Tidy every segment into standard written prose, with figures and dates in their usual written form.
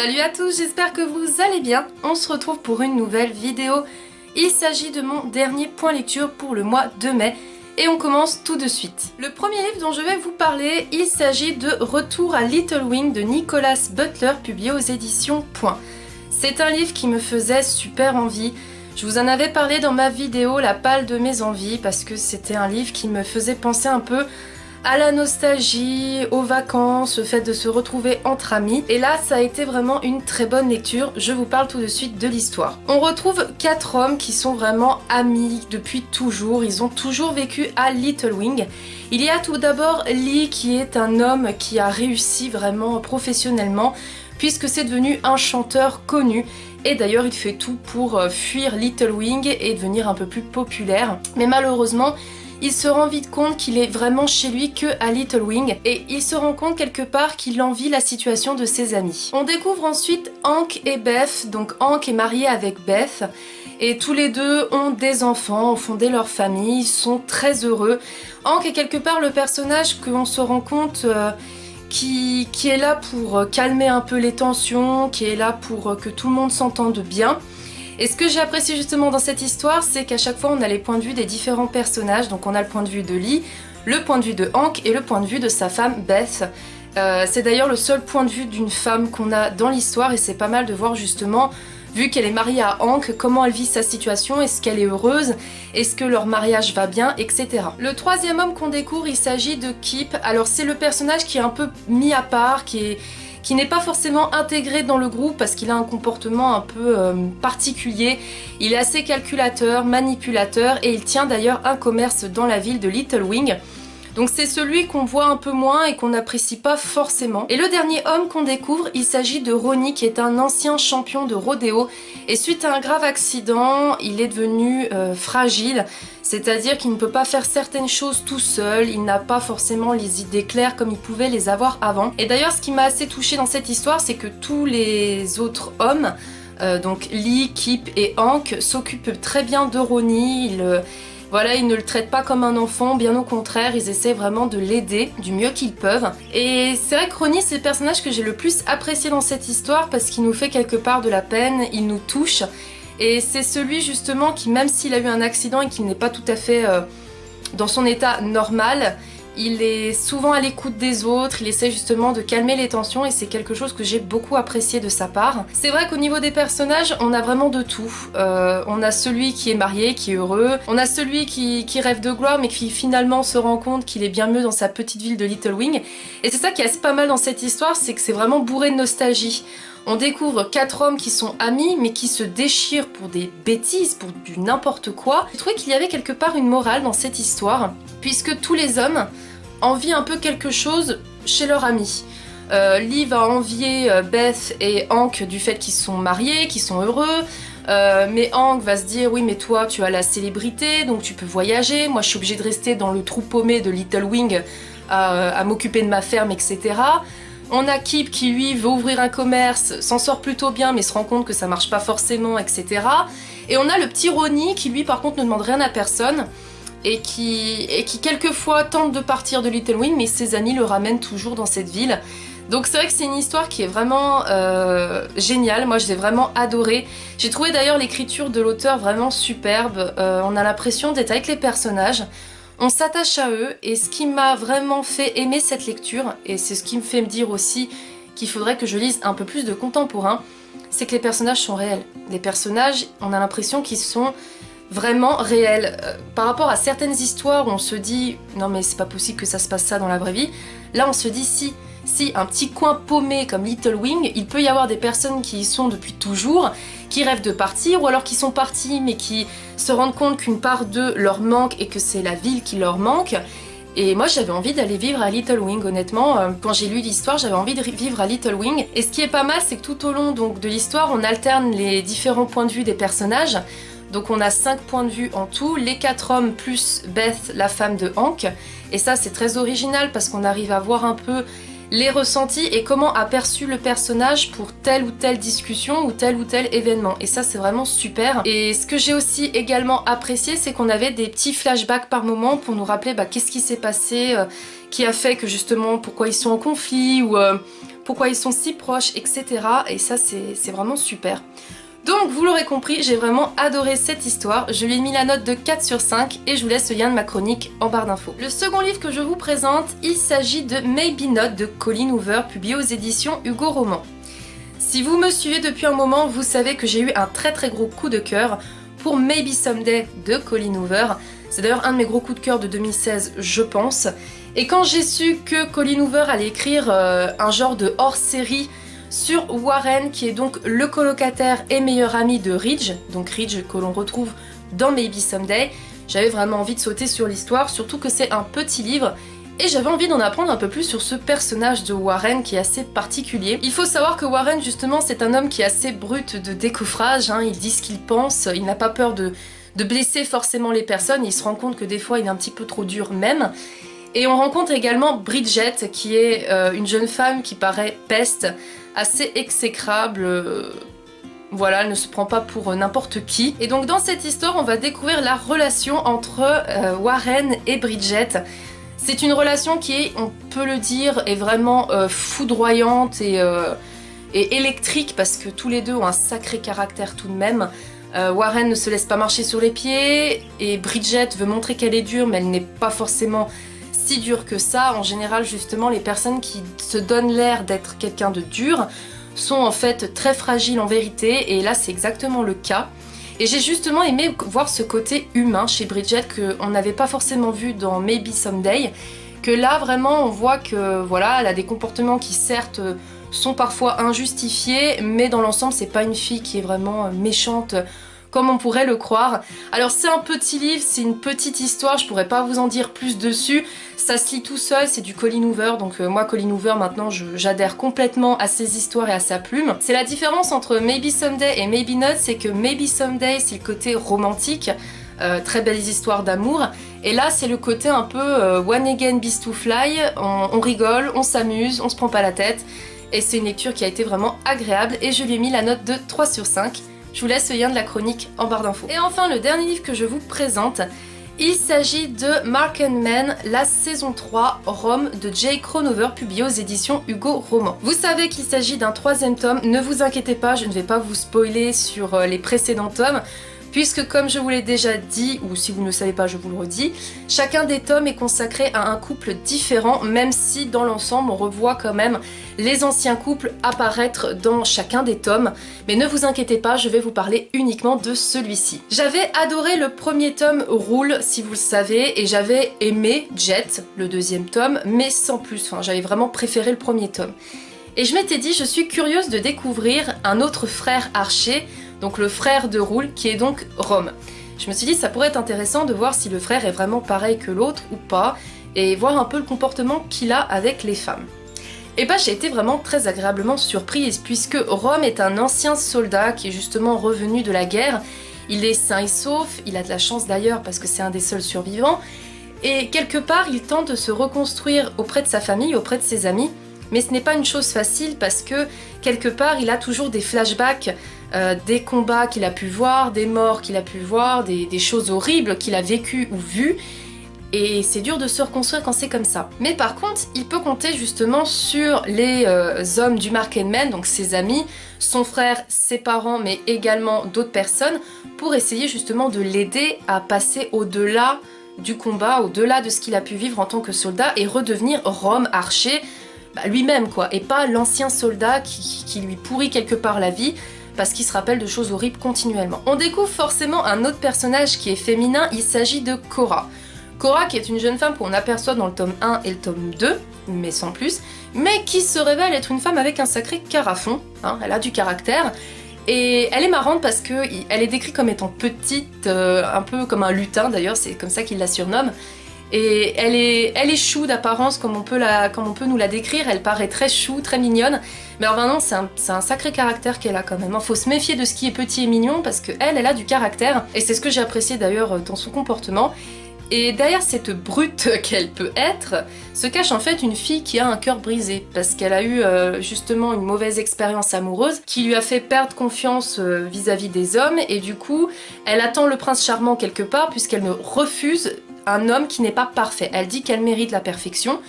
Salut à tous, j'espère que vous allez bien. On se retrouve pour une nouvelle vidéo. Il s'agit de mon dernier point lecture pour le mois de mai et on commence tout de suite. Le premier livre dont je vais vous parler, il s'agit de Retour à Little Wing de Nicholas Butler, publié aux éditions Point. C'est un livre qui me faisait super envie. Je vous en avais parlé dans ma vidéo La pâle de mes envies parce que c'était un livre qui me faisait penser un peu à la nostalgie, aux vacances, le fait de se retrouver entre amis. Et là, ça a été vraiment une très bonne lecture. Je vous parle tout de suite de l'histoire. On retrouve 4 hommes qui sont vraiment amis depuis toujours. Ils ont toujours vécu à Little Wing. Il y a tout d'abord Lee qui est un homme qui a réussi vraiment professionnellement puisque c'est devenu un chanteur connu. Et d'ailleurs, il fait tout pour fuir Little Wing et devenir un peu plus populaire. Mais malheureusement, il se rend vite compte qu'il est vraiment chez lui que à Little Wing et il se rend compte quelque part qu'il envie la situation de ses amis. On découvre ensuite Hank et Beth. Donc Hank est marié avec Beth et tous les deux ont des enfants, ont fondé leur famille, ils sont très heureux. Hank est quelque part le personnage qu'on se rend compte qui est là pour calmer un peu les tensions, qui est là pour que tout le monde s'entende bien. Et ce que j'ai apprécié justement dans cette histoire, c'est qu'à chaque fois on a les points de vue des différents personnages. Donc on a le point de vue de Lee, le point de vue de Hank et le point de vue de sa femme Beth. C'est d'ailleurs le seul point de vue d'une femme qu'on a dans l'histoire et c'est pas mal de voir justement, vu qu'elle est mariée à Hank, comment elle vit sa situation, est-ce qu'elle est heureuse, est-ce que leur mariage va bien, etc. Le troisième homme qu'on découvre, il s'agit de Kip. Alors c'est le personnage qui est un peu mis à part, qui n'est pas forcément intégré dans le groupe parce qu'il a un comportement un peu particulier. Il est assez calculateur, manipulateur et il tient d'ailleurs un commerce dans la ville de Little Wing. Donc c'est celui qu'on voit un peu moins et qu'on n'apprécie pas forcément. Et le dernier homme qu'on découvre, il s'agit de Ronnie qui est un ancien champion de rodéo. Et suite à un grave accident, il est devenu fragile. C'est-à-dire qu'il ne peut pas faire certaines choses tout seul, il n'a pas forcément les idées claires comme il pouvait les avoir avant. Et d'ailleurs ce qui m'a assez touchée dans cette histoire, c'est que tous les autres hommes, donc Lee, Kip et Hank, s'occupent très bien de Ronnie. Voilà, ils ne le traitent pas comme un enfant, bien au contraire, ils essaient vraiment de l'aider du mieux qu'ils peuvent. Et c'est vrai que Ronnie, c'est le personnage que j'ai le plus apprécié dans cette histoire parce qu'il nous fait quelque part de la peine, il nous touche. Et c'est celui justement qui, même s'il a eu un accident et qu'il n'est pas tout à fait dans son état normal, il est souvent à l'écoute des autres, il essaie justement de calmer les tensions et c'est quelque chose que j'ai beaucoup apprécié de sa part. C'est vrai qu'au niveau des personnages, on a vraiment de tout. On a celui qui est marié, qui est heureux, on a celui qui rêve de gloire mais qui finalement se rend compte qu'il est bien mieux dans sa petite ville de Little Wing. Et c'est ça qui est assez pas mal dans cette histoire, c'est que c'est vraiment bourré de nostalgie. On découvre 4 hommes qui sont amis mais qui se déchirent pour des bêtises, pour du n'importe quoi. J'ai trouvé qu'il y avait quelque part une morale dans cette histoire, puisque tous les hommes envient un peu quelque chose chez leur ami. Lee va envier Beth et Hank du fait qu'ils sont mariés, qu'ils sont heureux. Mais Hank va se dire oui mais toi tu as la célébrité donc tu peux voyager, moi je suis obligée de rester dans le trou paumé de Little Wing à m'occuper de ma ferme, etc. On a Kip qui lui veut ouvrir un commerce, s'en sort plutôt bien mais se rend compte que ça marche pas forcément, etc. Et on a le petit Ronnie qui lui par contre ne demande rien à personne et qui quelquefois tente de partir de Little Wing mais ses amis le ramènent toujours dans cette ville. Donc c'est vrai que c'est une histoire qui est vraiment géniale, moi je l'ai vraiment adorée. J'ai trouvé d'ailleurs l'écriture de l'auteur vraiment superbe, on a l'impression d'être avec les personnages. On s'attache à eux et ce qui m'a vraiment fait aimer cette lecture, et c'est ce qui me fait me dire aussi qu'il faudrait que je lise un peu plus de contemporain, c'est que les personnages sont réels. Les personnages, on a l'impression qu'ils sont vraiment réels. Par rapport à certaines histoires où on se dit « non mais c'est pas possible que ça se passe ça dans la vraie vie », là on se dit si un petit coin paumé comme Little Wing, il peut y avoir des personnes qui y sont depuis toujours, qui rêvent de partir, ou alors qui sont partis mais qui se rendent compte qu'une part d'eux leur manque et que c'est la ville qui leur manque. Et moi j'avais envie d'aller vivre à Little Wing, honnêtement, quand j'ai lu l'histoire j'avais envie de vivre à Little Wing. Et ce qui est pas mal c'est que tout au long donc, de l'histoire on alterne les différents points de vue des personnages. Donc on a 5 points de vue en tout, les 4 hommes plus Beth, la femme de Hank. Et ça c'est très original parce qu'on arrive à voir un peu les ressentis et comment a perçu le personnage pour telle ou telle discussion ou tel événement. Et ça c'est vraiment super. Et ce que j'ai aussi également apprécié, c'est qu'on avait des petits flashbacks par moment pour nous rappeler qu'est-ce qui s'est passé, qui a fait que justement pourquoi ils sont en conflit, ou pourquoi ils sont si proches, etc. Et ça c'est vraiment super. Donc vous l'aurez compris, j'ai vraiment adoré cette histoire, je lui ai mis la note de 4 sur 5 et je vous laisse le lien de ma chronique en barre d'infos. Le second livre que je vous présente, il s'agit de Maybe Not de Colleen Hoover, publié aux éditions Hugo Roman. Si vous me suivez depuis un moment, vous savez que j'ai eu un très gros coup de cœur pour Maybe Someday de Colleen Hoover. C'est d'ailleurs un de mes gros coups de cœur de 2016, je pense. Et quand j'ai su que Colleen Hoover allait écrire un genre de hors-série sur Warren, qui est donc le colocataire et meilleur ami de Ridge, donc Ridge que l'on retrouve dans Maybe Someday, j'avais vraiment envie de sauter sur l'histoire, surtout que c'est un petit livre, et j'avais envie d'en apprendre un peu plus sur ce personnage de Warren qui est assez particulier. Il faut savoir que Warren, justement, c'est un homme qui est assez brut de décoffrage, hein, il dit ce qu'il pense, il n'a pas peur de blesser forcément les personnes, il se rend compte que des fois il est un petit peu trop dur même. Et on rencontre également Bridget, qui est une jeune femme qui paraît peste, assez exécrable, voilà, elle ne se prend pas pour n'importe qui. Et donc dans cette histoire, on va découvrir la relation entre Warren et Bridget. C'est une relation qui est, on peut le dire, est vraiment foudroyante et électrique, parce que tous les deux ont un sacré caractère tout de même. Warren ne se laisse pas marcher sur les pieds, et Bridget veut montrer qu'elle est dure, mais elle n'est pas forcément si dur que ça. En général, justement, les personnes qui se donnent l'air d'être quelqu'un de dur sont en fait très fragiles en vérité, et là c'est exactement le cas. Et j'ai justement aimé voir ce côté humain chez Bridget qu'on n'avait pas forcément vu dans Maybe Someday, que là vraiment on voit que voilà, elle a des comportements qui certes sont parfois injustifiés, mais dans l'ensemble c'est pas une fille qui est vraiment méchante comme on pourrait le croire. Alors c'est un petit livre, c'est une petite histoire, je pourrais pas vous en dire plus dessus, ça se lit tout seul, c'est du Colleen Hoover, donc moi Colleen Hoover maintenant j'adhère complètement à ses histoires et à sa plume. C'est la différence entre Maybe Someday et Maybe Not, c'est que Maybe Someday c'est le côté romantique, très belles histoires d'amour, et là c'est le côté un peu One Again Beast to Fly, on rigole, on s'amuse, on se prend pas la tête, et c'est une lecture qui a été vraiment agréable, et je lui ai mis la note de 3 sur 5. Je vous laisse le lien de la chronique en barre d'infos. Et enfin, le dernier livre que je vous présente, il s'agit de Mark and Men, la saison 3, Rome, de Jay Cronover, publié aux éditions Hugo Roman. Vous savez qu'il s'agit d'un 3e tome, ne vous inquiétez pas, je ne vais pas vous spoiler sur les précédents tomes, puisque comme je vous l'ai déjà dit, ou si vous ne le savez pas, je vous le redis, chacun des tomes est consacré à un couple différent, même si dans l'ensemble on revoit quand même les anciens couples apparaître dans chacun des tomes. Mais ne vous inquiétez pas, je vais vous parler uniquement de celui-ci. J'avais adoré le premier tome Rule, si vous le savez, et j'avais aimé Jet, le 2e tome, mais sans plus, enfin, j'avais vraiment préféré le premier tome. Et je m'étais dit, je suis curieuse de découvrir un autre frère archer, donc le frère de Rule, qui est donc Rome. Je me suis dit ça pourrait être intéressant de voir si le frère est vraiment pareil que l'autre ou pas, et voir un peu le comportement qu'il a avec les femmes. Et bah j'ai été vraiment très agréablement surprise, puisque Rome est un ancien soldat qui est justement revenu de la guerre. Il est sain et sauf, il a de la chance d'ailleurs parce que c'est un des seuls survivants, et quelque part il tente de se reconstruire auprès de sa famille, auprès de ses amis, mais ce n'est pas une chose facile parce que quelque part il a toujours des flashbacks des combats qu'il a pu voir, des morts qu'il a pu voir, des choses horribles qu'il a vécues ou vues, et c'est dur de se reconstruire quand c'est comme ça. Mais par contre, il peut compter justement sur les hommes du Mark and Men, donc ses amis, son frère, ses parents, mais également d'autres personnes, pour essayer justement de l'aider à passer au-delà du combat, au-delà de ce qu'il a pu vivre en tant que soldat, et redevenir Rome archer lui-même, quoi, et pas l'ancien soldat qui lui pourrit quelque part la vie, parce qu'il se rappelle de choses horribles continuellement. On découvre forcément un autre personnage qui est féminin, il s'agit de Cora. Cora qui est une jeune femme qu'on aperçoit dans le tome 1 et le tome 2, mais sans plus, mais qui se révèle être une femme avec un sacré carafon, hein, elle a du caractère, et elle est marrante parce qu'elle est décrite comme étant petite, un peu comme un lutin d'ailleurs, c'est comme ça qu'il la surnomme, et elle est chou d'apparence comme on peut nous la décrire, elle paraît très chou, très mignonne, mais alors vraiment c'est un sacré caractère qu'elle a quand même, faut se méfier de ce qui est petit et mignon parce qu'elle a du caractère, et c'est ce que j'ai apprécié d'ailleurs dans son comportement. Et derrière cette brute qu'elle peut être, se cache en fait une fille qui a un cœur brisé, parce qu'elle a eu justement une mauvaise expérience amoureuse qui lui a fait perdre confiance vis-à-vis des hommes, et du coup elle attend le prince charmant quelque part puisqu'elle ne refuse un homme qui n'est pas parfait. Elle dit qu'elle mérite la perfection,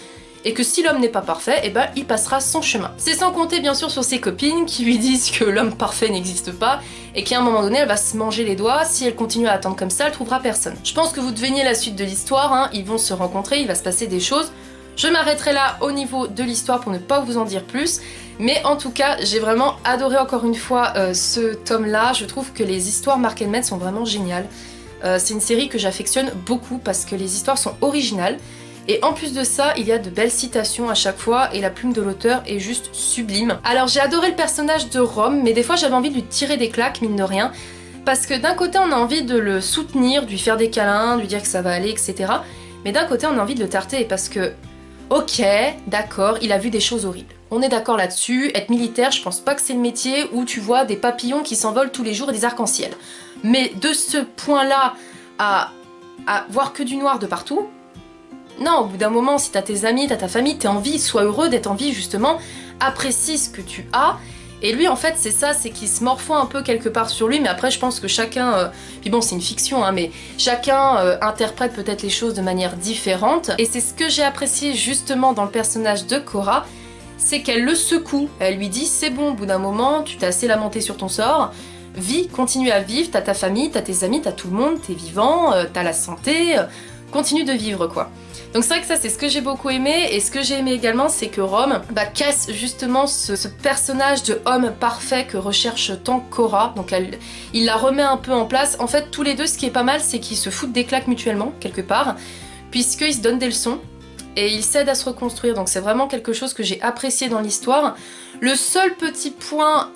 et que si l'homme n'est pas parfait, eh ben il passera son chemin. C'est sans compter bien sûr sur ses copines qui lui disent que l'homme parfait n'existe pas et qu'à un moment donné elle va se manger les doigts, si elle continue à attendre comme ça, elle trouvera personne. Je pense que vous deviniez la suite de l'histoire, hein. Ils vont se rencontrer, il va se passer des choses. Je m'arrêterai là au niveau de l'histoire pour ne pas vous en dire plus, mais en tout cas j'ai vraiment adoré encore une fois ce tome-là. Je trouve que les histoires Mark & Men sont vraiment géniales. C'est une série que j'affectionne beaucoup parce que les histoires sont originales. Et en plus de ça, il y a de belles citations à chaque fois et la plume de l'auteur est juste sublime. Alors j'ai adoré le personnage de Rome, mais des fois j'avais envie de lui tirer des claques, mine de rien. Parce que d'un côté on a envie de le soutenir, de lui faire des câlins, de lui dire que ça va aller, etc. Mais d'un côté on a envie de le tarter parce que, ok, d'accord, il a vu des choses horribles. On est d'accord là-dessus, être militaire, je pense pas que c'est le métier où tu vois des papillons qui s'envolent tous les jours et des arcs-en-ciel. Mais de ce point-là à voir que du noir de partout, non, au bout d'un moment, si t'as tes amis, t'as ta famille, t'es en vie, sois heureux d'être en vie justement, apprécie ce que tu as. Et lui en fait c'est ça, c'est qu'il se morfond un peu quelque part sur lui, mais après je pense que chacun, puis bon c'est une fiction hein, mais chacun interprète peut-être les choses de manière différente. Et c'est ce que j'ai apprécié justement dans le personnage de Cora, c'est qu'elle le secoue, elle lui dit c'est bon, au bout d'un moment, tu t'es assez lamenté sur ton sort, vis, continue à vivre, t'as ta famille, t'as tes amis, t'as tout le monde, t'es vivant, t'as la santé, continue de vivre quoi. Donc c'est vrai que ça c'est ce que j'ai beaucoup aimé, et ce que j'ai aimé également c'est que Rome casse justement ce personnage de homme parfait que recherche tant Cora, donc il la remet un peu en place. En fait tous les deux ce qui est pas mal c'est qu'ils se foutent des claques mutuellement quelque part, puisqu'ils se donnent des leçons et ils s'aident à se reconstruire, donc c'est vraiment quelque chose que j'ai apprécié dans l'histoire. Le seul petit point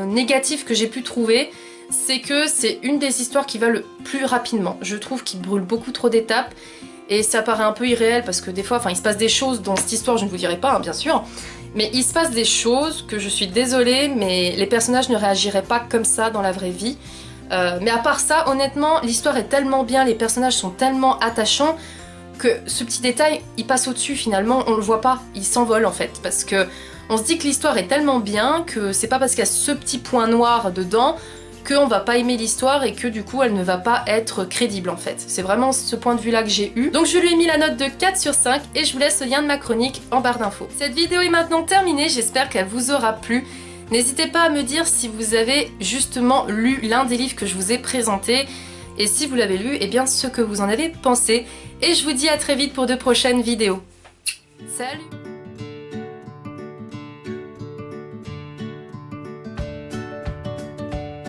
négatif que j'ai pu trouver, c'est que c'est une des histoires qui va le plus rapidement. Je trouve qu'il brûle beaucoup trop d'étapes, et ça paraît un peu irréel parce que des fois, il se passe des choses dans cette histoire, je ne vous dirai pas, hein, bien sûr, mais il se passe des choses que je suis désolée, mais les personnages ne réagiraient pas comme ça dans la vraie vie. Mais à part ça, honnêtement, l'histoire est tellement bien, les personnages sont tellement attachants que ce petit détail, il passe au-dessus finalement, on le voit pas, il s'envole en fait, parce que on se dit que l'histoire est tellement bien que c'est pas parce qu'il y a ce petit point noir dedans qu'on va pas aimer l'histoire et que du coup elle ne va pas être crédible en fait. C'est vraiment ce point de vue là que j'ai eu. Donc je lui ai mis la note de 4 sur 5 et je vous laisse le lien de ma chronique en barre d'infos. Cette vidéo est maintenant terminée, j'espère qu'elle vous aura plu. N'hésitez pas à me dire si vous avez justement lu l'un des livres que je vous ai présentés, et si vous l'avez lu, eh bien ce que vous en avez pensé. Et je vous dis à très vite pour de prochaines vidéos. Salut!